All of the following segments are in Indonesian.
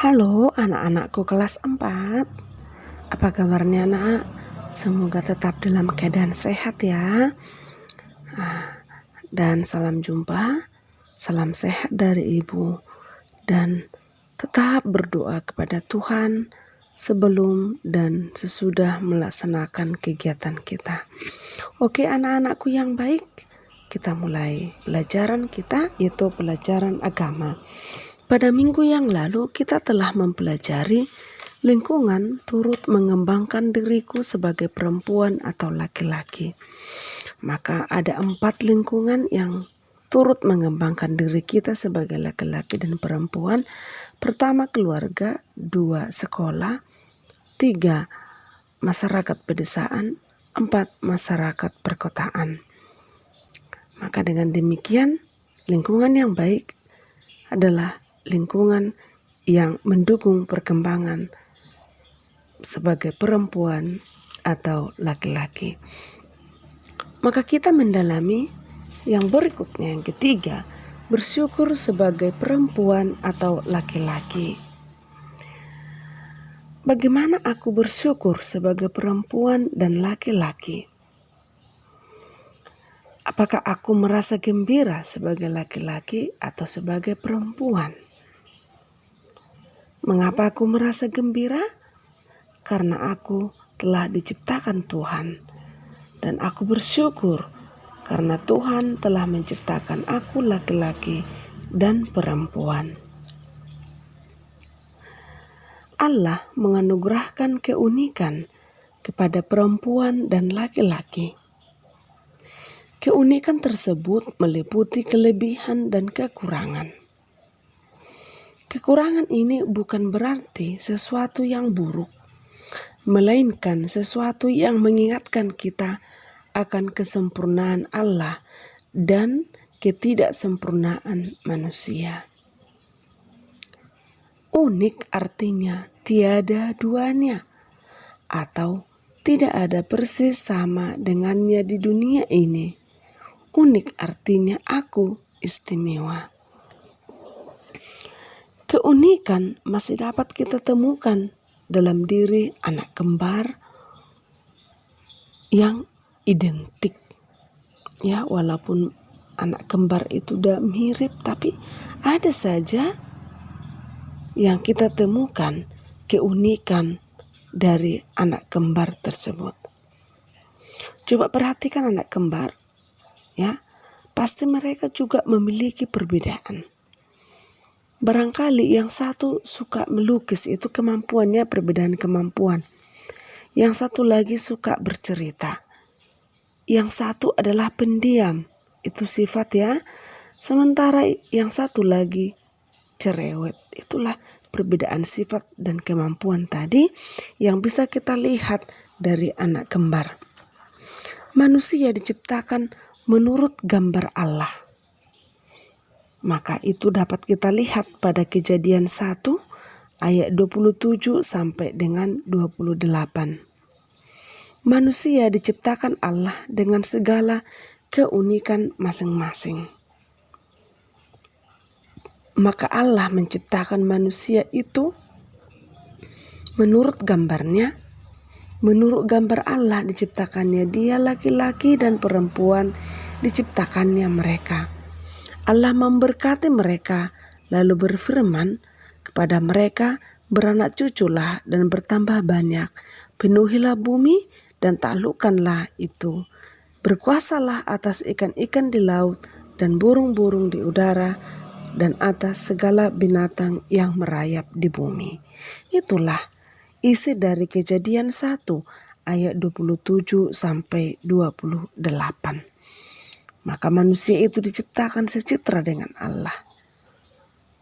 Halo anak-anakku kelas 4. Apa kabarnya nak? Semoga tetap dalam keadaan sehat ya. Dan salam jumpa, salam sehat dari ibu. Dan tetap berdoa kepada Tuhan sebelum dan sesudah melaksanakan kegiatan kita. Oke anak-anakku yang baik, kita mulai pelajaran kita, yaitu pelajaran agama. Pada minggu yang lalu kita telah mempelajari lingkungan turut mengembangkan diriku sebagai perempuan atau laki-laki. Maka ada 4 lingkungan yang turut mengembangkan diri kita sebagai laki-laki dan perempuan. Pertama keluarga, 2 sekolah, 3 masyarakat pedesaan, 4 masyarakat perkotaan. Maka dengan demikian lingkungan yang baik adalah lingkungan yang mendukung perkembangan sebagai perempuan atau laki-laki. Maka kita mendalami yang berikutnya, yang ketiga, bersyukur sebagai perempuan atau laki-laki. Bagaimana aku bersyukur sebagai perempuan dan laki-laki? Apakah aku merasa gembira sebagai laki-laki atau sebagai perempuan? Mengapa aku merasa gembira? Karena aku telah diciptakan Tuhan. Dan aku bersyukur karena Tuhan telah menciptakan aku laki-laki dan perempuan. Allah menganugerahkan keunikan kepada perempuan dan laki-laki. Keunikan tersebut meliputi kelebihan dan kekurangan. Kekurangan ini bukan berarti sesuatu yang buruk, melainkan sesuatu yang mengingatkan kita akan kesempurnaan Allah dan ketidaksempurnaan manusia. Unik artinya tiada duanya atau tidak ada persis sama dengannya di dunia ini. Unik artinya aku istimewa. Keunikan masih dapat kita temukan dalam diri anak kembar yang identik. Ya, walaupun anak kembar itu udah mirip, tapi ada saja yang kita temukan keunikan dari anak kembar tersebut. Coba perhatikan anak kembar, ya, pasti mereka juga memiliki perbedaan. Barangkali yang satu suka melukis, itu kemampuannya perbedaan kemampuan. Yang satu lagi suka bercerita. Yang satu adalah pendiam, itu sifat ya. Sementara yang satu lagi cerewet. Itulah perbedaan sifat dan kemampuan tadi yang bisa kita lihat dari anak kembar. Manusia diciptakan menurut gambar Allah. Maka itu dapat kita lihat pada Kejadian 1 ayat 27 sampai dengan 28. Manusia diciptakan Allah dengan segala keunikan masing-masing. Maka Allah menciptakan manusia itu menurut gambarnya. Menurut gambar Allah diciptakannya dia laki-laki dan perempuan diciptakannya mereka. Allah memberkati mereka lalu berfirman kepada mereka, beranak cuculah dan bertambah banyak, penuhilah bumi dan taklukkanlah itu, berkuasalah atas ikan-ikan di laut dan burung-burung di udara dan atas segala binatang yang merayap di bumi. Itulah isi dari Kejadian 1 ayat 27 sampai 28. Maka manusia itu diciptakan secitra dengan Allah.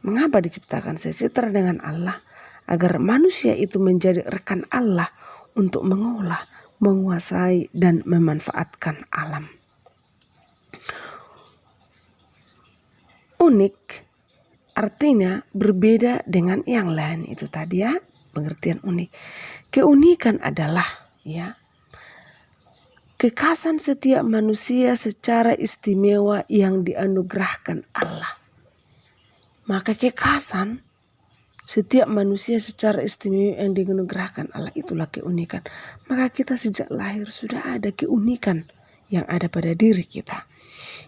Mengapa diciptakan secitra dengan Allah? Agar manusia itu menjadi rekan Allah untuk mengolah, menguasai, dan memanfaatkan alam. Unik artinya berbeda dengan yang lain, itu tadi ya, pengertian unik. Keunikan adalah ya, kekhasan setiap manusia secara istimewa yang dianugerahkan Allah. Maka kekhasan Setiap manusia secara istimewa yang dianugerahkan Allah, itulah keunikan. Maka kita sejak lahir sudah ada keunikan yang ada pada diri kita.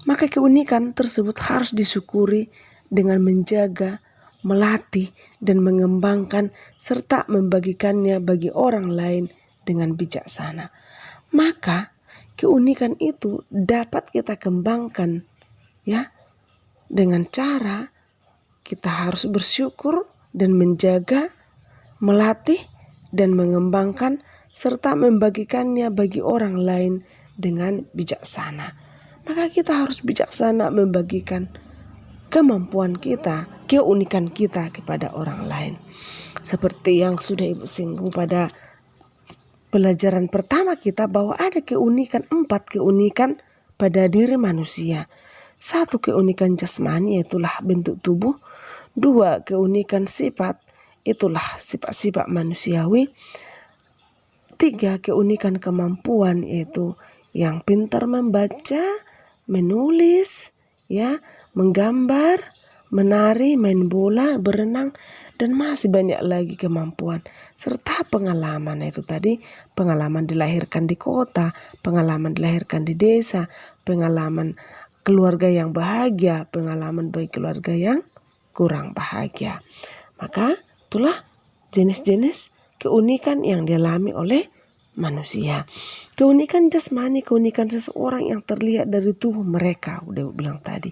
Maka keunikan tersebut harus disyukuri dengan menjaga, melatih, dan mengembangkan serta membagikannya bagi orang lain dengan bijaksana. Maka keunikan itu dapat kita kembangkan ya dengan cara kita harus bersyukur dan menjaga, melatih, dan mengembangkan serta membagikannya bagi orang lain dengan bijaksana. Maka kita harus bijaksana membagikan kemampuan kita, keunikan kita kepada orang lain. Seperti yang sudah Ibu singgung pada pelajaran pertama kita, bahwa ada keunikan, 4 keunikan pada diri manusia. 1 keunikan jasmani, yaitulah bentuk tubuh. 2 keunikan sifat, itulah sifat-sifat manusiawi. 3 keunikan kemampuan, yaitu yang pintar membaca, menulis, ya, menggambar, menari, main bola, berenang, dan masih banyak lagi kemampuan. Serta pengalaman, itu tadi pengalaman dilahirkan di kota, pengalaman dilahirkan di desa, pengalaman keluarga yang bahagia, pengalaman bagi keluarga yang kurang bahagia. Maka itulah jenis-jenis keunikan yang dialami oleh manusia. Keunikan jasmani, keunikan seseorang yang terlihat dari tubuh mereka, udah bilang tadi.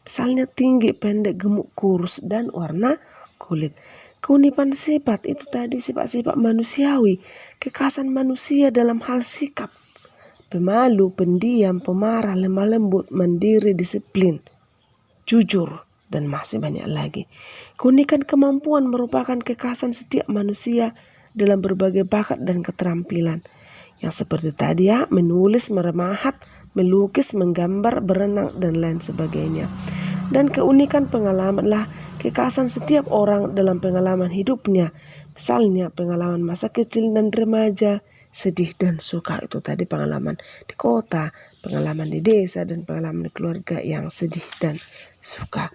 Misalnya tinggi, pendek, gemuk, kurus, dan warna kulit. Keunikan sifat, itu tadi sifat-sifat manusiawi, kekhasan manusia dalam hal sikap, pemalu, pendiam, pemarah, lemah lembut, mandiri, disiplin, jujur, dan masih banyak lagi. Keunikan kemampuan merupakan kekhasan setiap manusia dalam berbagai bakat dan keterampilan. Yang seperti tadi ya, menulis, meremahat, melukis, menggambar, berenang, dan lain sebagainya. Dan keunikan pengalamanlah kekhasan setiap orang dalam pengalaman hidupnya. Misalnya pengalaman masa kecil dan remaja, sedih dan suka, itu tadi pengalaman di kota, pengalaman di desa, dan pengalaman di keluarga yang sedih dan suka.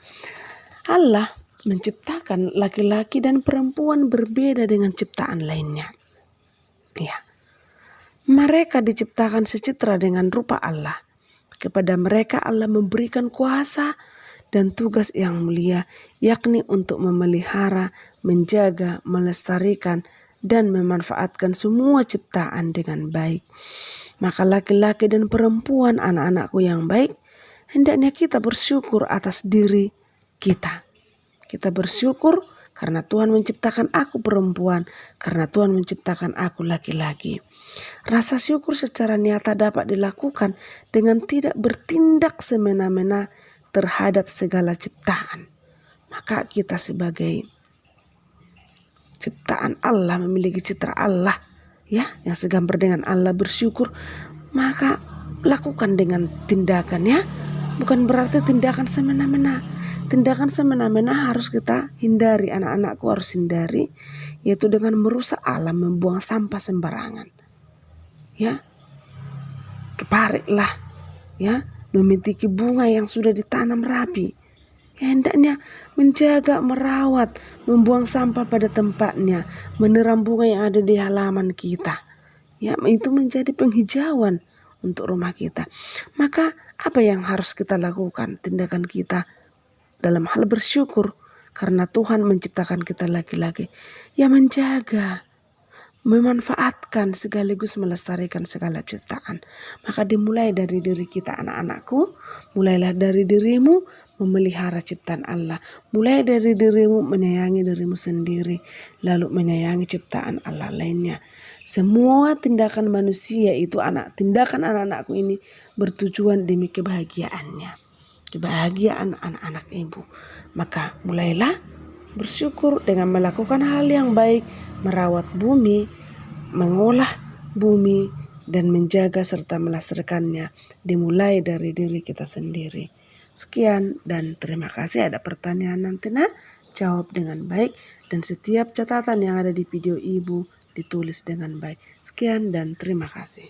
Allah menciptakan laki-laki dan perempuan berbeda dengan ciptaan lainnya. Ya. Mereka diciptakan secitra dengan rupa Allah. Kepada mereka Allah memberikan kuasa dan tugas yang mulia, yakni untuk memelihara, menjaga, melestarikan, dan memanfaatkan semua ciptaan dengan baik. Maka laki-laki dan perempuan, anak-anakku yang baik, hendaknya kita bersyukur atas diri kita. Kita bersyukur karena Tuhan menciptakan aku perempuan, karena Tuhan menciptakan aku laki-laki. Rasa syukur secara nyata dapat dilakukan dengan tidak bertindak semena-mena terhadap segala ciptaan. Maka kita sebagai ciptaan Allah, memiliki citra Allah, ya, yang segambar dengan Allah, bersyukur, maka lakukan dengan tindakan, ya. Bukan berarti tindakan semena-mena. Tindakan semena-mena harus kita hindari, anak-anakku harus hindari, yaitu dengan merusak alam, membuang sampah sembarangan. Ya, kepariklah, ya, memitiki bunga yang sudah ditanam rapi. Ya, hendaknya menjaga, merawat, membuang sampah pada tempatnya, meneram bunga yang ada di halaman kita. Ya, itu menjadi penghijauan untuk rumah kita. Maka apa yang harus kita lakukan? Tindakan kita dalam hal bersyukur karena Tuhan menciptakan kita laki-laki. Ya, menjaga, memanfaatkan sekaligus melestarikan segala ciptaan. Maka dimulai dari diri kita, anak-anakku. Mulailah dari dirimu memelihara ciptaan Allah. Mulai dari dirimu menyayangi dirimu sendiri, lalu menyayangi ciptaan Allah lainnya. Semua tindakan manusia itu, tindakan anak-anakku ini bertujuan demi kebahagiaannya, kebahagiaan anak-anak ibu. Maka mulailah bersyukur dengan melakukan hal yang baik, merawat bumi, mengolah bumi, dan menjaga serta melestarikannya, dimulai dari diri kita sendiri. Sekian dan terima kasih. Ada pertanyaan nanti jawab dengan baik, dan setiap catatan yang ada di video ibu ditulis dengan baik. Sekian dan terima kasih.